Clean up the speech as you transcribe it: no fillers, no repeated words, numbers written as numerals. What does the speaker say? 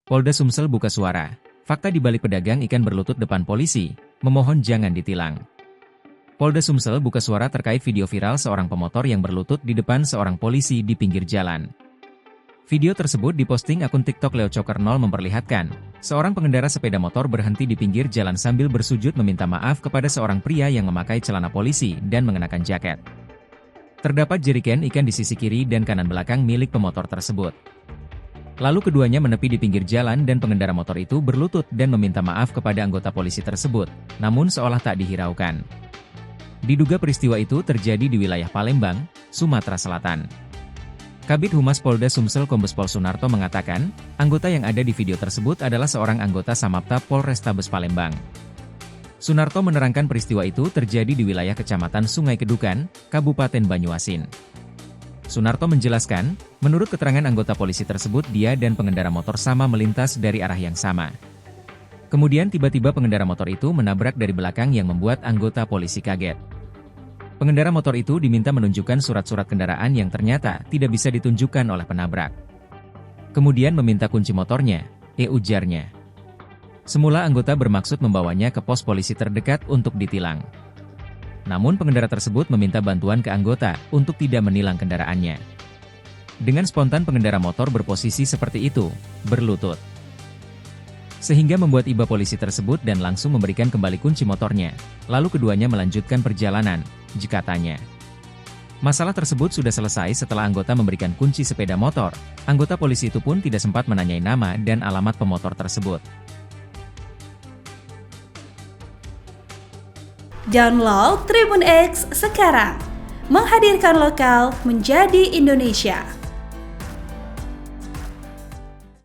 Polda Sumsel buka suara. Fakta di balik pedagang ikan berlutut depan polisi, memohon jangan ditilang. Polda Sumsel buka suara terkait video viral seorang pemotor yang berlutut di depan seorang polisi di pinggir jalan. Video tersebut diposting akun TikTok Leo Coker 0 memperlihatkan, seorang pengendara sepeda motor berhenti di pinggir jalan sambil bersujud meminta maaf kepada seorang pria yang memakai celana polisi dan mengenakan jaket. Terdapat jerigen ikan di sisi kiri dan kanan belakang milik pemotor tersebut. Lalu keduanya menepi di pinggir jalan dan pengendara motor itu berlutut dan meminta maaf kepada anggota polisi tersebut, namun seolah tak dihiraukan. Diduga peristiwa itu terjadi di wilayah Palembang, Sumatera Selatan. Kabid Humas Polda Sumsel Kombes Pol Sunarto mengatakan, anggota yang ada di video tersebut adalah seorang anggota Samapta Polrestabes Palembang. Sunarto menerangkan peristiwa itu terjadi di wilayah Kecamatan Sungai Kedukan, Kabupaten Banyuasin. Sunarto menjelaskan, menurut keterangan anggota polisi tersebut dia dan pengendara motor sama melintas dari arah yang sama. Kemudian tiba-tiba pengendara motor itu menabrak dari belakang yang membuat anggota polisi kaget. Pengendara motor itu diminta menunjukkan surat-surat kendaraan yang ternyata tidak bisa ditunjukkan oleh penabrak. Kemudian meminta kunci motornya, ujarnya. Semula anggota bermaksud membawanya ke pos polisi terdekat untuk ditilang. Namun pengendara tersebut meminta bantuan ke anggota untuk tidak menilang kendaraannya. Dengan spontan pengendara motor berposisi seperti itu, berlutut. Sehingga membuat iba polisi tersebut dan langsung memberikan kembali kunci motornya. Lalu keduanya melanjutkan perjalanan, katanya. Masalah tersebut sudah selesai setelah anggota memberikan kunci sepeda motor. Anggota polisi itu pun tidak sempat menanyai nama dan alamat pemotor tersebut. Download Tribun X sekarang, menghadirkan lokal menjadi Indonesia.